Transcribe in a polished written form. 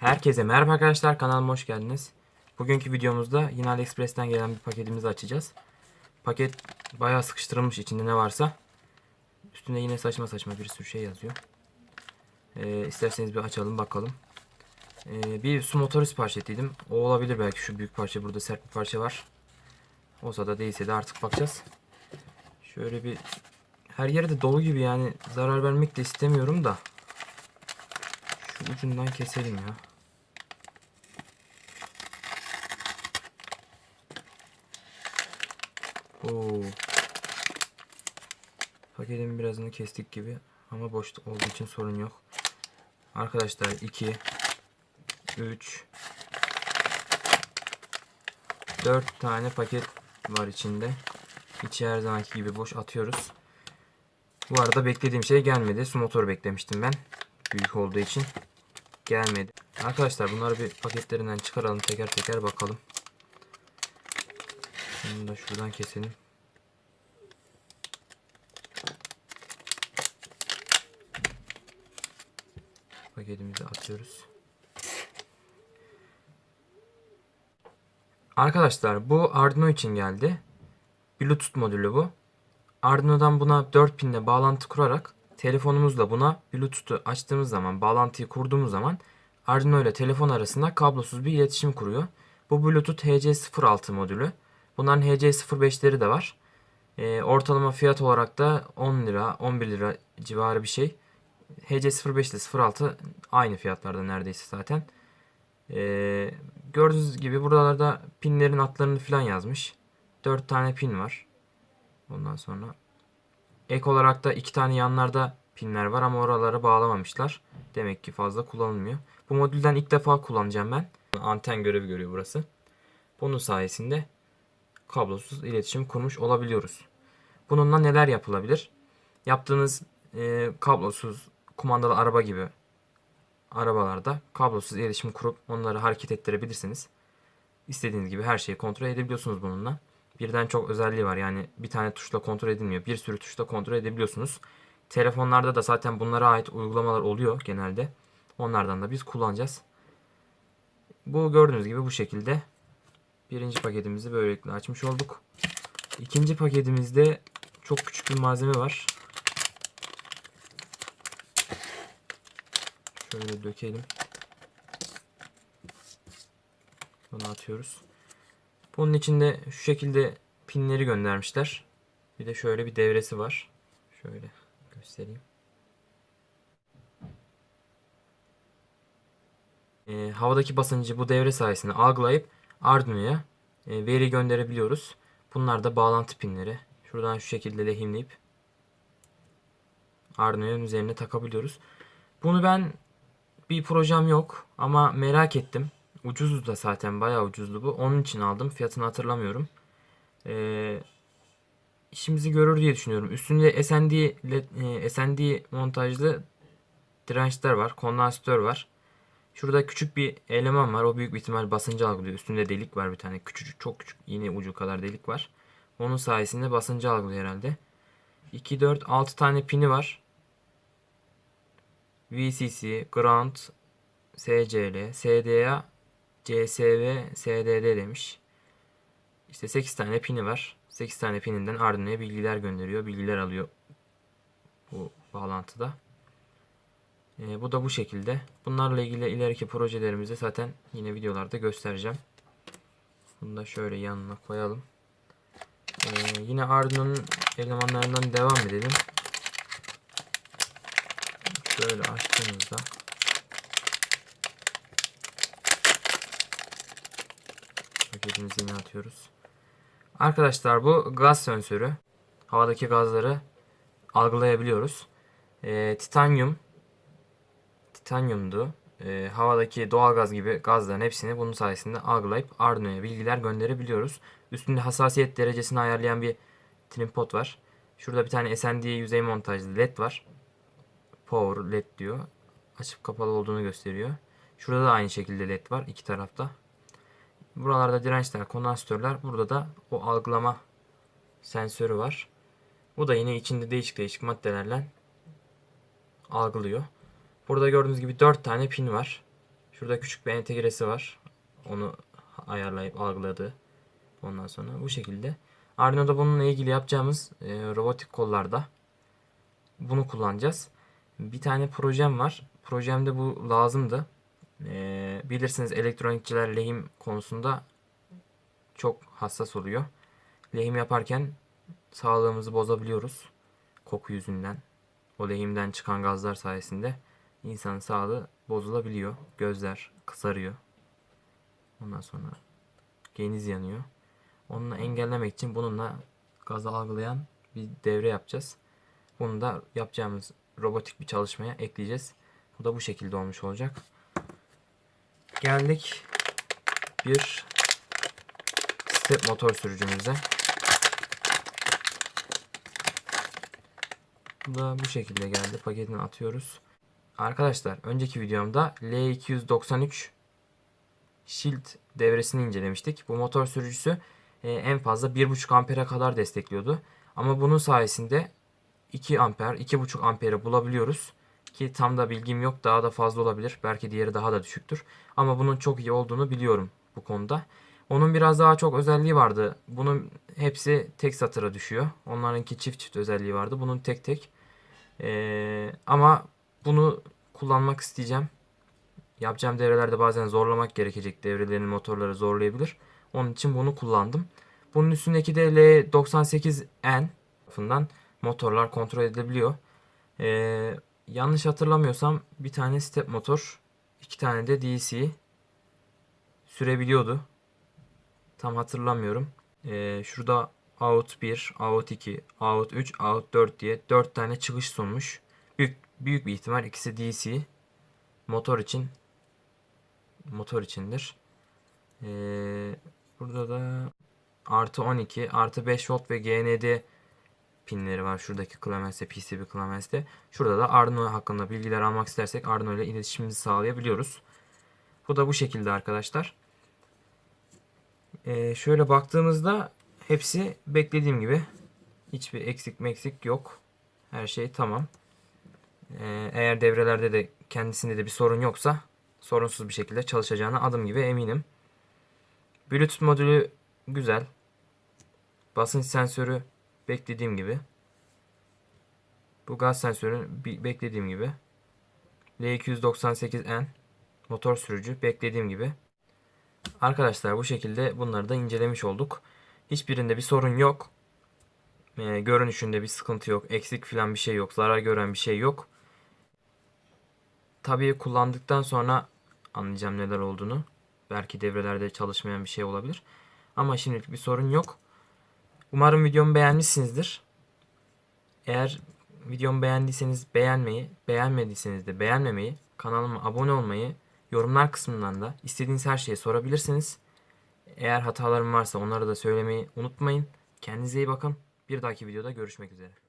Herkese merhaba arkadaşlar, kanalıma hoş geldiniz. Bugünkü videomuzda yine AliExpress'ten gelen bir paketimizi açacağız. Paket bayağı sıkıştırılmış, içinde ne varsa. Üstünde yine saçma saçma bir sürü şey yazıyor. İsterseniz bir açalım bakalım. Bir su motoru sipariş ettiydim. O olabilir belki, şu büyük parça, burada sert bir parça var. Olsa da değilse de artık bakacağız. Şöyle bir, her yeri de dolu gibi, yani zarar vermek de istemiyorum da. Şu ucundan keselim ya. Oo. Paketin birazını kestik gibi ama boş olduğu için sorun yok. Arkadaşlar 2, 3, 4 tane paket var içinde. İçi her zamanki gibi boş, atıyoruz. Bu arada beklediğim şey gelmedi. Su motoru beklemiştim ben. Büyük olduğu için gelmedi. Arkadaşlar bunları bir paketlerinden çıkaralım, teker teker bakalım. Bunu da şuradan keselim. Paketimizi atıyoruz. Arkadaşlar bu Arduino için geldi. Bluetooth modülü bu. Arduino'dan buna 4 pinle bağlantı kurarak telefonumuzla buna Bluetooth'u açtığımız zaman, bağlantıyı kurduğumuz zaman Arduino ile telefon arasında kablosuz bir iletişim kuruyor. Bu Bluetooth HC06 modülü. Bunların HC05'leri de var. Ortalama fiyat olarak da 10 lira, 11 lira civarı bir şey. HC05 ile 06 aynı fiyatlarda neredeyse zaten. Gördüğünüz gibi buralarda pinlerin adlarını falan yazmış. 4 tane pin var. Ondan sonra ek olarak da 2 tane yanlarda pinler var ama oraları bağlamamışlar. Demek ki fazla kullanılmıyor. Bu modülden ilk defa kullanacağım ben. Anten görevi görüyor burası. Bunun sayesinde kablosuz iletişim kurmuş olabiliyoruz. Bununla neler yapılabilir? Yaptığınız kablosuz kumandalı araba gibi arabalarda kablosuz iletişim kurup onları hareket ettirebilirsiniz. İstediğiniz gibi her şeyi kontrol edebiliyorsunuz bununla. Birden çok özelliği var. Yani bir tane tuşla kontrol edilmiyor. Bir sürü tuşla kontrol edebiliyorsunuz. Telefonlarda da zaten bunlara ait uygulamalar oluyor genelde. Onlardan da biz kullanacağız. Bu gördüğünüz gibi bu şekilde. Birinci paketimizi böylelikle açmış olduk. İkinci paketimizde çok küçük bir malzeme var. Şöyle dökelim. Bunu atıyoruz. Bunun içinde şu şekilde pinleri göndermişler. Bir de şöyle bir devresi var. Şöyle göstereyim. Havadaki basıncı bu devre sayesinde algılayıp Arduino'ya veri gönderebiliyoruz. Bunlar da bağlantı pinleri. Şuradan şu şekilde lehimleyip Arduino'nun üzerine takabiliyoruz. Bunu ben, bir projem yok ama merak ettim. Ucuzdu da zaten, bayağı ucuzdu bu. Onun için aldım. Fiyatını hatırlamıyorum. İşimizi görür diye düşünüyorum. Üstünde SND montajlı dirençler var. Kondansatör var. Şurada küçük bir eleman var. O büyük bir ihtimal basıncı algılıyor. Üstünde delik var bir tane. Küçücük, çok küçük. İğne ucu kadar delik var. Onun sayesinde basıncı algılıyor herhalde. 2, 4, 6 tane pini var. VCC, Ground, SCL, SDA, CSV, SDD demiş. İşte 8 tane pini var. 8 tane pininden Arduino'ya bilgiler gönderiyor. Bilgiler alıyor bu bağlantıda. Bu da bu şekilde. Bunlarla ilgili ileriki projelerimizde zaten yine videolarda göstereceğim. Bunu da şöyle yanına koyalım. Yine Arduino'nun elemanlarından devam edelim. Şöyle açtığımızda paketimizi yine atıyoruz. Arkadaşlar bu gaz sensörü. Havadaki gazları algılayabiliyoruz. Titanyumdu. Havadaki doğalgaz gibi gazların hepsini bunun sayesinde algılayıp Arduino'ya bilgiler gönderebiliyoruz. Üstünde hassasiyet derecesini ayarlayan bir trim pot var. Şurada bir tane SND yüzey montajlı led var. Power led diyor. Açıp kapalı olduğunu gösteriyor. Şurada da aynı şekilde led var iki tarafta. Buralarda dirençler, kondansatörler. Burada da o algılama sensörü var. Bu da yine içinde değişik değişik maddelerle algılıyor. Burada gördüğünüz gibi 4 tane pin var. Şurada küçük bir entegresi var. Onu ayarlayıp algıladı. Ondan sonra bu şekilde. Arduino'da bununla ilgili yapacağımız robotik kollarda bunu kullanacağız. Bir tane projem var. Projemde bu lazımdı. Bilirsiniz elektronikçiler lehim konusunda çok hassas oluyor. Lehim yaparken sağlığımızı bozabiliyoruz. Koku yüzünden. O lehimden çıkan gazlar sayesinde insanın sağlığı bozulabiliyor. Gözler kızarıyor. Ondan sonra geniz yanıyor. Onunla engellemek için bununla gazı algılayan bir devre yapacağız. Bunu da yapacağımız robotik bir çalışmaya ekleyeceğiz. Bu da bu şekilde olmuş olacak. Geldik bir step motor sürücümüze. Bu da bu şekilde geldi. Paketini atıyoruz. Arkadaşlar önceki videomda L293 Shield devresini incelemiştik. Bu motor sürücüsü en fazla 1,5 ampere kadar destekliyordu. Ama bunun sayesinde 2 amper, 2,5 amperi bulabiliyoruz. Ki tam da bilgim yok, daha da fazla olabilir. Belki diğeri daha da düşüktür. Ama bunun çok iyi olduğunu biliyorum bu konuda. Onun biraz daha çok özelliği vardı. Bunun hepsi tek satıra düşüyor. Onlarınki çift çift özelliği vardı. Bunun tek tek. Ama bunu kullanmak isteyeceğim. Yapacağım devrelerde bazen zorlamak gerekecek. Devrelerin motorları zorlayabilir. Onun için bunu kullandım. Bunun üstündeki de L98N tarafından motorlar kontrol edilebiliyor. Yanlış hatırlamıyorsam bir tane step motor, iki tane de DC sürebiliyordu. Tam hatırlamıyorum. Şurada out 1, out 2, out 3, out 4 diye 4 tane çıkış sunmuş. Büyük bir ihtimal ikisi DC. Motor içindir. Burada da artı 12, artı 5 volt ve GND pinleri var. Şuradaki klameste, PCB klameste. Şurada da Arduino hakkında bilgiler almak istersek Arduino ile iletişimimizi sağlayabiliyoruz. Bu da bu şekilde arkadaşlar. Şöyle baktığımızda hepsi beklediğim gibi. Hiçbir eksik yok. Her şey tamam. Eğer devrelerde de kendisinde de bir sorun yoksa sorunsuz bir şekilde çalışacağına adım gibi eminim. Bluetooth modülü güzel. Basınç sensörü beklediğim gibi. Bu gaz sensörü beklediğim gibi. L298N motor sürücü beklediğim gibi. Arkadaşlar bu şekilde bunları da incelemiş olduk. Hiçbirinde bir sorun yok. Görünüşünde bir sıkıntı yok. Eksik falan bir şey yok. Zarar gören bir şey yok. Tabii kullandıktan sonra anlayacağım neler olduğunu. Belki devrelerde çalışmayan bir şey olabilir. Ama şimdilik bir sorun yok. Umarım videomu beğenmişsinizdir. Eğer videomu beğendiyseniz beğenmeyi, beğenmediyseniz de beğenmemeyi, kanalıma abone olmayı, yorumlar kısmından da istediğiniz her şeyi sorabilirsiniz. Eğer hatalarım varsa onları da söylemeyi unutmayın. Kendinize iyi bakın. Bir dahaki videoda görüşmek üzere.